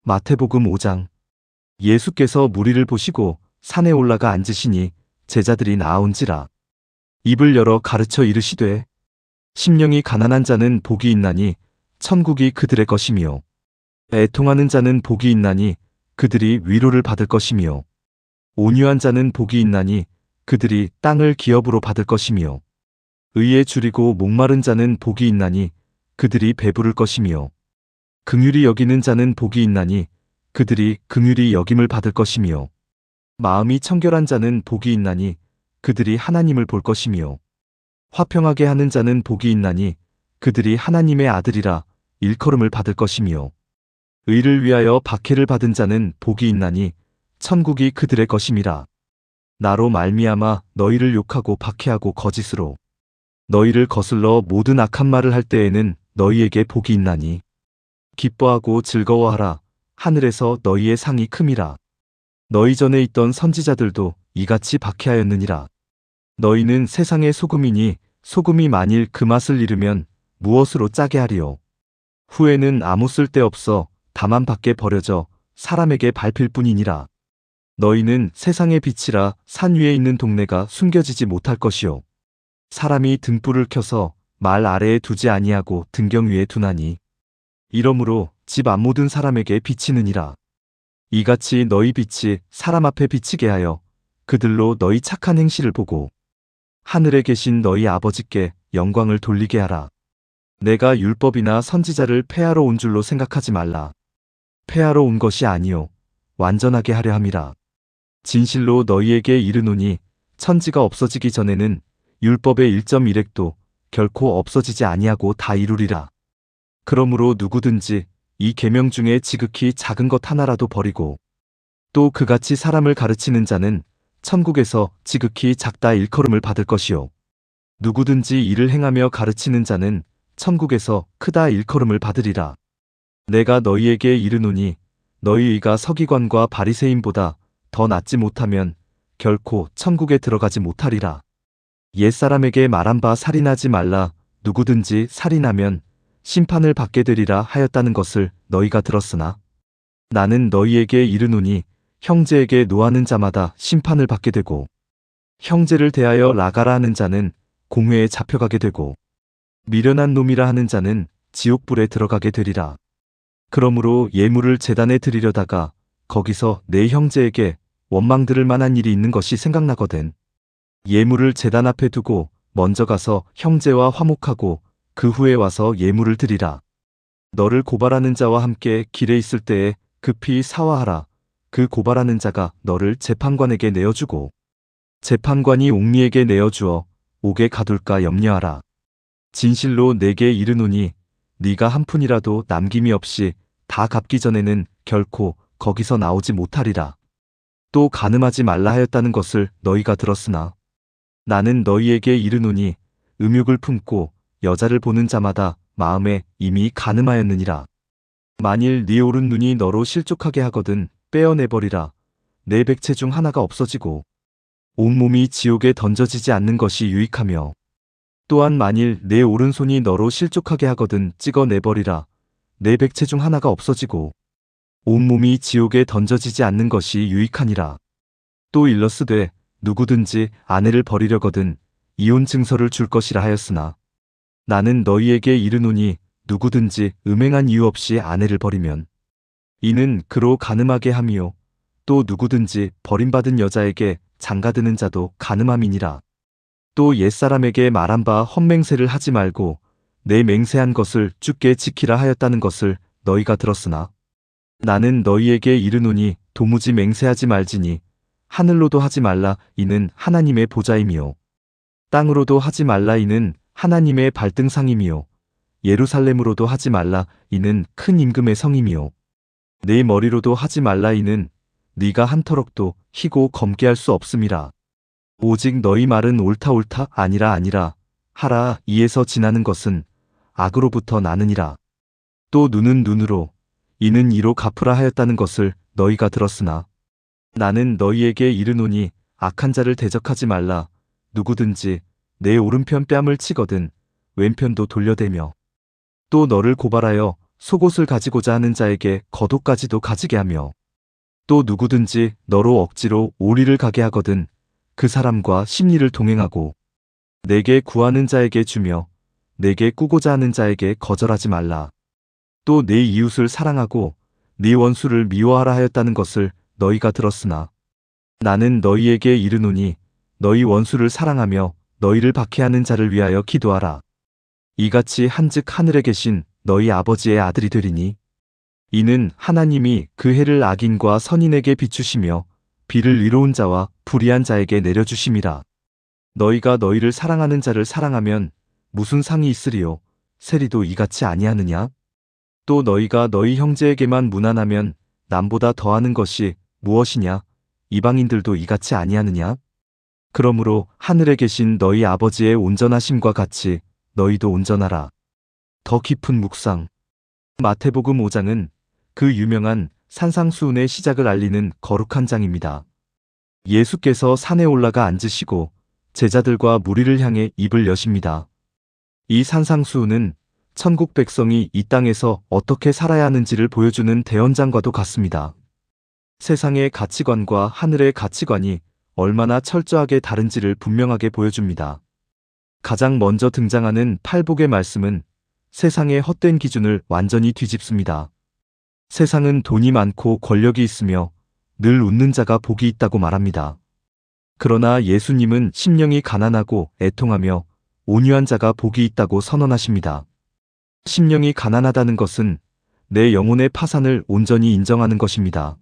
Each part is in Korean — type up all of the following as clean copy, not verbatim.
마태복음 5장. 예수께서 무리를 보시고 산에 올라가 앉으시니 제자들이 나아온지라. 입을 열어 가르쳐 이르시되 심령이 가난한 자는 복이 있나니 천국이 그들의 것이며 애통하는 자는 복이 있나니 그들이 위로를 받을 것이며 온유한 자는 복이 있나니 그들이 땅을 기업으로 받을 것이며 의에 줄이고 목마른 자는 복이 있나니 그들이 배부를 것이며 긍휼히 여기는 자는 복이 있나니 그들이 긍휼히 여김을 받을 것이며 마음이 청결한 자는 복이 있나니 그들이 하나님을 볼 것이며 화평하게 하는 자는 복이 있나니 그들이 하나님의 아들이라 일컬음을 받을 것이며 의를 위하여 박해를 받은 자는 복이 있나니 천국이 그들의 것임이라. 나로 말미암아 너희를 욕하고 박해하고 거짓으로 너희를 거슬러 모든 악한 말을 할 때에는 너희에게 복이 있나니 기뻐하고 즐거워하라. 하늘에서 너희의 상이 큼이라. 너희 전에 있던 선지자들도 이같이 박해하였느니라. 너희는 세상의 소금이니 소금이 만일 그 맛을 잃으면 무엇으로 짜게 하리요. 후에는 아무 쓸데없어 다만 밖에 버려져 사람에게 밟힐 뿐이니라. 너희는 세상의 빛이라. 산 위에 있는 동네가 숨겨지지 못할 것이요. 사람이 등불을 켜서 말 아래에 두지 아니하고 등경 위에 두나니 이러므로 집 안 모든 사람에게 비치느니라. 이같이 너희 빛이 사람 앞에 비치게 하여 그들로 너희 착한 행실을 보고 하늘에 계신 너희 아버지께 영광을 돌리게 하라. 내가 율법이나 선지자를 폐하러 온 줄로 생각하지 말라. 폐하러 온 것이 아니요 완전하게 하려 함이라. 진실로 너희에게 이르노니 천지가 없어지기 전에는 율법의 1.1획도 결코 없어지지 아니하고 다 이루리라. 그러므로 누구든지 이 계명 중에 지극히 작은 것 하나라도 버리고 또 그같이 사람을 가르치는 자는 천국에서 지극히 작다 일컬음을 받을 것이요. 누구든지 이를 행하며 가르치는 자는 천국에서 크다 일컬음을 받으리라. 내가 너희에게 이르노니 너희가 서기관과 바리새인보다 더 낫지 못하면 결코 천국에 들어가지 못하리라. 옛사람에게 말한 바 살인하지 말라. 누구든지 살인하면 심판을 받게 되리라 하였다는 것을 너희가 들었으나 나는 너희에게 이르노니 형제에게 노하는 자마다 심판을 받게 되고 형제를 대하여 나가라 하는 자는 공회에 잡혀가게 되고 미련한 놈이라 하는 자는 지옥불에 들어가게 되리라. 그러므로 예물을 제단에 드리려다가 거기서 내 형제에게 원망 들을 만한 일이 있는 것이 생각나거든. 예물을 제단 앞에 두고 먼저 가서 형제와 화목하고 그 후에 와서 예물을 드리라. 너를 고발하는 자와 함께 길에 있을 때에 급히 사화하라. 그 고발하는 자가 너를 재판관에게 내어주고 재판관이 옥리에게 내어주어 옥에 가둘까 염려하라. 진실로 내게 이르노니 네가 한 푼이라도 남김이 없이 다 갚기 전에는 결코 거기서 나오지 못하리라. 또 간음하지 말라 하였다는 것을 너희가 들었으나 나는 너희에게 이르노니 음욕을 품고 여자를 보는 자마다 마음에 이미 간음하였느니라. 만일 네 오른 눈이 너로 실족하게 하거든 빼어내버리라. 내 백체 중 하나가 없어지고 온몸이 지옥에 던져지지 않는 것이 유익하며 또한 만일 내 오른손이 너로 실족하게 하거든 찍어내버리라. 내 백체 중 하나가 없어지고 온몸이 지옥에 던져지지 않는 것이 유익하니라. 또 일러스되 누구든지 아내를 버리려거든 이혼 증서를 줄 것이라 하였으나 나는 너희에게 이르노니 누구든지 음행한 이유 없이 아내를 버리면 이는 그로 간음하게 함이요 또 누구든지 버림받은 여자에게 장가드는 자도 간음함이니라. 또 옛사람에게 말한 바 헛맹세를 하지 말고 내 맹세한 것을 주께 지키라 하였다는 것을 너희가 들었으나 나는 너희에게 이르노니 도무지 맹세하지 말지니 하늘로도 하지 말라. 이는 하나님의 보좌임이요 땅으로도 하지 말라. 이는 하나님의 발등상임이요 예루살렘으로도 하지 말라. 이는 큰 임금의 성임이요 내 머리로도 하지 말라. 이는 네가 한 터럭도 희고 검게 할 수 없음이라. 오직 너희 말은 옳다 옳다 아니라 하라. 이에서 지나는 것은 악으로부터 나느니라. 또 눈은 눈으로 이는 이로 갚으라 하였다는 것을 너희가 들었으나 나는 너희에게 이르노니 악한 자를 대적하지 말라. 누구든지 내 오른편 뺨을 치거든 왼편도 돌려대며 또 너를 고발하여 속옷을 가지고자 하는 자에게 겉옷까지도 가지게 하며 또 누구든지 너로 억지로 오리를 가게 하거든 그 사람과 십리를 동행하고 내게 구하는 자에게 주며 내게 꾸고자 하는 자에게 거절하지 말라. 또 내 이웃을 사랑하고 네 원수를 미워하라 하였다는 것을 너희가 들었으나 나는 너희에게 이르노니 너희 원수를 사랑하며 너희를 박해하는 자를 위하여 기도하라. 이같이 한즉 하늘에 계신 너희 아버지의 아들이 되리니 이는 하나님이 그 해를 악인과 선인에게 비추시며 비를 이로운 자와 불의한 자에게 내려주심이라. 너희가 너희를 사랑하는 자를 사랑하면 무슨 상이 있으리요? 세리도 이같이 아니하느냐? 또 너희가 너희 형제에게만 무난하면 남보다 더하는 것이 무엇이냐? 이방인들도 이같이 아니하느냐? 그러므로 하늘에 계신 너희 아버지의 온전하심과 같이 너희도 온전하라. 더 깊은 묵상. 마태복음 5장은 그 유명한 산상수훈의 시작을 알리는 거룩한 장입니다. 예수께서 산에 올라가 앉으시고 제자들과 무리를 향해 입을 여십니다. 이 산상수훈은 천국 백성이 이 땅에서 어떻게 살아야 하는지를 보여주는 대언장과도 같습니다. 세상의 가치관과 하늘의 가치관이 얼마나 철저하게 다른지를 분명하게 보여줍니다. 가장 먼저 등장하는 팔복의 말씀은 세상의 헛된 기준을 완전히 뒤집습니다. 세상은 돈이 많고 권력이 있으며 늘 웃는 자가 복이 있다고 말합니다. 그러나 예수님은 심령이 가난하고 애통하며 온유한 자가 복이 있다고 선언하십니다. 심령이 가난하다는 것은 내 영혼의 파산을 온전히 인정하는 것입니다.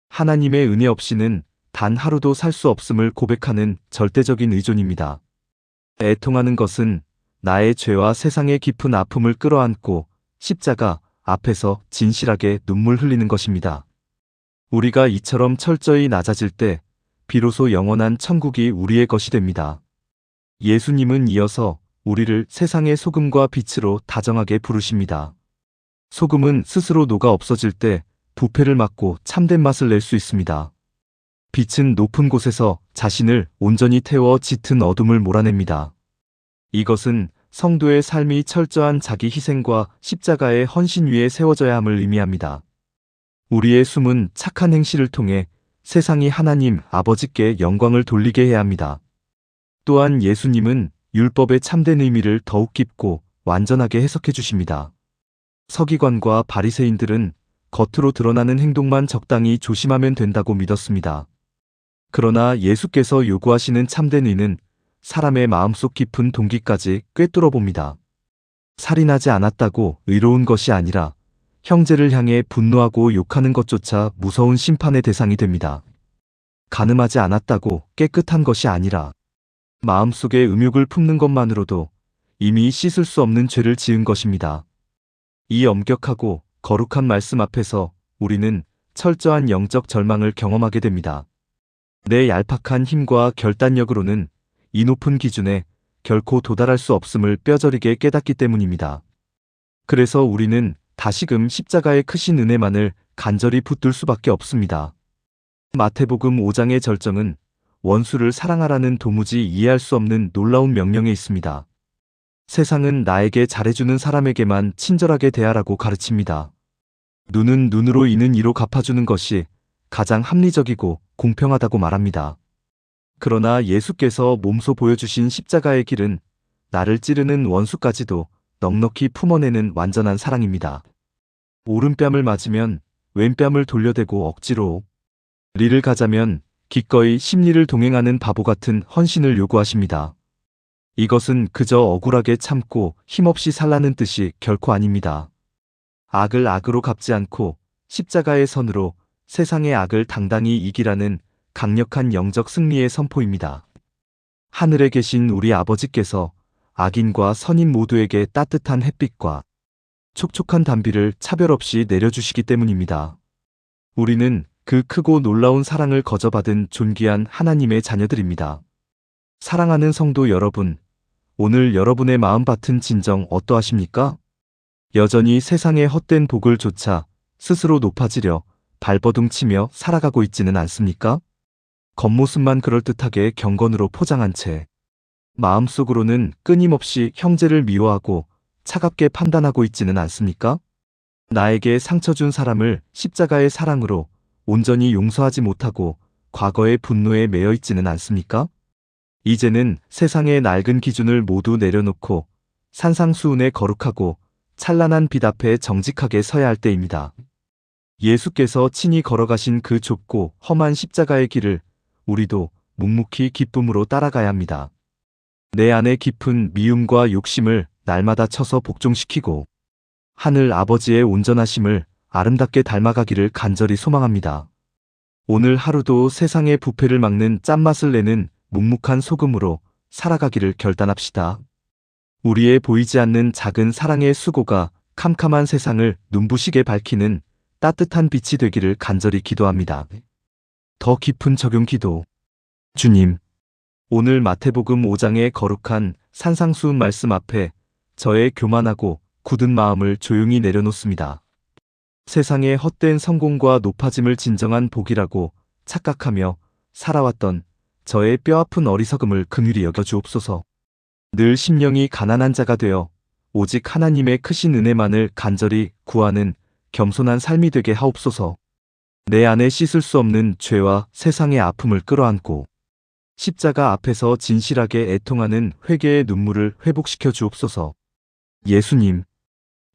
하나님의 은혜 없이는 단 하루도 살 수 없음을 고백하는 절대적인 의존입니다. 애통하는 것은 나의 죄와 세상의 깊은 아픔을 끌어안고 십자가 앞에서 진실하게 눈물 흘리는 것입니다. 우리가 이처럼 철저히 낮아질 때 비로소 영원한 천국이 우리의 것이 됩니다. 예수님은 이어서 우리를 세상의 소금과 빛으로 다정하게 부르십니다. 소금은 스스로 녹아 없어질 때 부패를 막고 참된 맛을 낼 수 있습니다. 빛은 높은 곳에서 자신을 온전히 태워 짙은 어둠을 몰아냅니다. 이것은 성도의 삶이 철저한 자기 희생과 십자가의 헌신 위에 세워져야 함을 의미합니다. 우리의 숨은 착한 행실을 통해 세상이 하나님 아버지께 영광을 돌리게 해야 합니다. 또한 예수님은 율법의 참된 의미를 더욱 깊고 완전하게 해석해 주십니다. 서기관과 바리새인들은 겉으로 드러나는 행동만 적당히 조심하면 된다고 믿었습니다. 그러나 예수께서 요구하시는 참된 의는 사람의 마음속 깊은 동기까지 꿰뚫어 봅니다. 살인하지 않았다고 의로운 것이 아니라 형제를 향해 분노하고 욕하는 것조차 무서운 심판의 대상이 됩니다. 간음하지 않았다고 깨끗한 것이 아니라 마음속에 음욕을 품는 것만으로도 이미 씻을 수 없는 죄를 지은 것입니다. 이 엄격하고 거룩한 말씀 앞에서 우리는 철저한 영적 절망을 경험하게 됩니다. 내 얄팍한 힘과 결단력으로는 이 높은 기준에 결코 도달할 수 없음을 뼈저리게 깨닫기 때문입니다. 그래서 우리는 다시금 십자가의 크신 은혜만을 간절히 붙들 수밖에 없습니다. 마태복음 5장의 절정은 원수를 사랑하라는 도무지 이해할 수 없는 놀라운 명령에 있습니다. 세상은 나에게 잘해주는 사람에게만 친절하게 대하라고 가르칩니다. 눈은 눈으로 이는 이로 갚아주는 것이 가장 합리적이고 공평하다고 말합니다. 그러나 예수께서 몸소 보여주신 십자가의 길은 나를 찌르는 원수까지도 넉넉히 품어내는 완전한 사랑입니다. 오른뺨을 맞으면 왼뺨을 돌려대고 억지로 리를 가자면 기꺼이 십리를 동행하는 바보 같은 헌신을 요구하십니다. 이것은 그저 억울하게 참고 힘없이 살라는 뜻이 결코 아닙니다. 악을 악으로 갚지 않고 십자가의 선으로 세상의 악을 당당히 이기라는 강력한 영적 승리의 선포입니다. 하늘에 계신 우리 아버지께서 악인과 선인 모두에게 따뜻한 햇빛과 촉촉한 단비를 차별 없이 내려주시기 때문입니다. 우리는 그 크고 놀라운 사랑을 거저받은 존귀한 하나님의 자녀들입니다. 사랑하는 성도 여러분, 오늘 여러분의 마음밭은 진정 어떠하십니까? 여전히 세상의 헛된 복을 좇아 스스로 높아지려 발버둥치며 살아가고 있지는 않습니까? 겉모습만 그럴듯하게 경건으로 포장한 채 마음속으로는 끊임없이 형제를 미워하고 차갑게 판단하고 있지는 않습니까? 나에게 상처 준 사람을 십자가의 사랑으로 온전히 용서하지 못하고 과거의 분노에 매여 있지는 않습니까? 이제는 세상의 낡은 기준을 모두 내려놓고 산상수훈에 거룩하고 찬란한 빛 앞에 정직하게 서야 할 때입니다. 예수께서 친히 걸어가신 그 좁고 험한 십자가의 길을 우리도 묵묵히 기쁨으로 따라가야 합니다. 내 안에 깊은 미움과 욕심을 날마다 쳐서 복종시키고 하늘 아버지의 온전하심을 아름답게 닮아가기를 간절히 소망합니다. 오늘 하루도 세상의 부패를 막는 짠맛을 내는 묵묵한 소금으로 살아가기를 결단합시다. 우리의 보이지 않는 작은 사랑의 수고가 캄캄한 세상을 눈부시게 밝히는 따뜻한 빛이 되기를 간절히 기도합니다. 더 깊은 적용 기도. 주님, 오늘 마태복음 5장의 거룩한 산상수훈 말씀 앞에 저의 교만하고 굳은 마음을 조용히 내려놓습니다. 세상의 헛된 성공과 높아짐을 진정한 복이라고 착각하며 살아왔던 저의 뼈아픈 어리석음을 긍휼히 여겨주옵소서. 늘 심령이 가난한 자가 되어 오직 하나님의 크신 은혜만을 간절히 구하는 겸손한 삶이 되게 하옵소서. 내 안에 씻을 수 없는 죄와 세상의 아픔을 끌어안고 십자가 앞에서 진실하게 애통하는 회개의 눈물을 회복시켜 주옵소서. 예수님,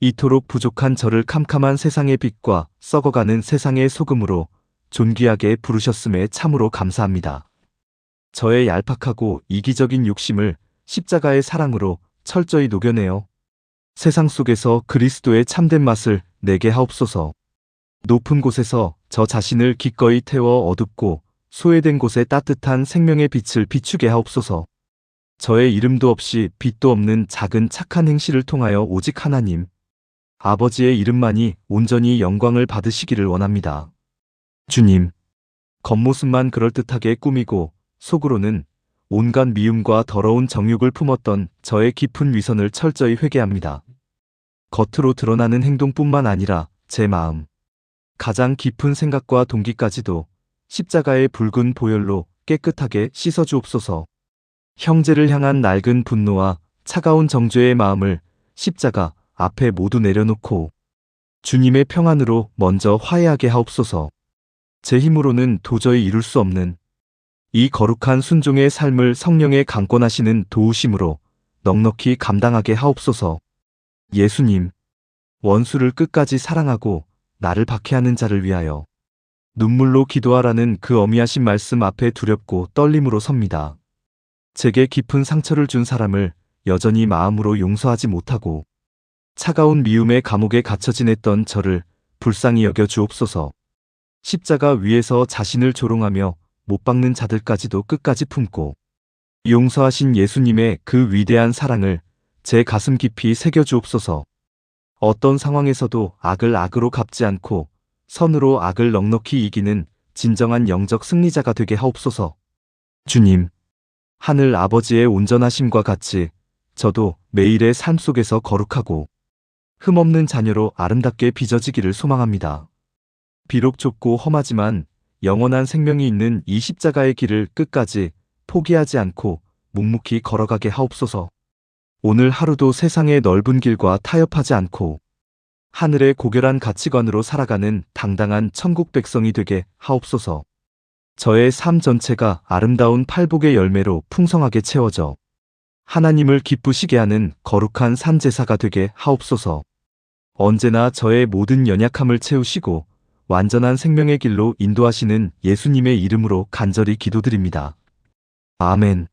이토록 부족한 저를 캄캄한 세상의 빛과 썩어가는 세상의 소금으로 존귀하게 부르셨음에 참으로 감사합니다. 저의 얄팍하고 이기적인 욕심을 십자가의 사랑으로 철저히 녹여내어 세상 속에서 그리스도의 참된 맛을 내게 하옵소서. 높은 곳에서 저 자신을 기꺼이 태워 어둡고 소외된 곳에 따뜻한 생명의 빛을 비추게 하옵소서. 저의 이름도 없이 빛도 없는 작은 착한 행실을 통하여 오직 하나님, 아버지의 이름만이 온전히 영광을 받으시기를 원합니다. 주님, 겉모습만 그럴듯하게 꾸미고 속으로는 온갖 미움과 더러운 정욕을 품었던 저의 깊은 위선을 철저히 회개합니다. 겉으로 드러나는 행동뿐만 아니라 제 마음, 가장 깊은 생각과 동기까지도 십자가의 붉은 보혈로 깨끗하게 씻어주옵소서. 형제를 향한 낡은 분노와 차가운 정죄의 마음을 십자가 앞에 모두 내려놓고 주님의 평안으로 먼저 화해하게 하옵소서. 제 힘으로는 도저히 이룰 수 없는 이 거룩한 순종의 삶을 성령의 강권하시는 도우심으로 넉넉히 감당하게 하옵소서. 예수님, 원수를 끝까지 사랑하고 나를 박해하는 자를 위하여 눈물로 기도하라는 그 어미하신 말씀 앞에 두렵고 떨림으로 섭니다. 제게 깊은 상처를 준 사람을 여전히 마음으로 용서하지 못하고 차가운 미움의 감옥에 갇혀 지냈던 저를 불쌍히 여겨 주옵소서. 십자가 위에서 자신을 조롱하며 못 박는 자들까지도 끝까지 품고 용서하신 예수님의 그 위대한 사랑을 제 가슴 깊이 새겨 주옵소서. 어떤 상황에서도 악을 악으로 갚지 않고 선으로 악을 넉넉히 이기는 진정한 영적 승리자가 되게 하옵소서. 주님, 하늘 아버지의 온전하심과 같이 저도 매일의 삶 속에서 거룩하고 흠없는 자녀로 아름답게 빚어지기를 소망합니다. 비록 좁고 험하지만 영원한 생명이 있는 이 십자가의 길을 끝까지 포기하지 않고 묵묵히 걸어가게 하옵소서. 오늘 하루도 세상의 넓은 길과 타협하지 않고 하늘의 고결한 가치관으로 살아가는 당당한 천국 백성이 되게 하옵소서. 저의 삶 전체가 아름다운 팔복의 열매로 풍성하게 채워져 하나님을 기쁘시게 하는 거룩한 산제사가 되게 하옵소서. 언제나 저의 모든 연약함을 채우시고 완전한 생명의 길로 인도하시는 예수님의 이름으로 간절히 기도드립니다. 아멘.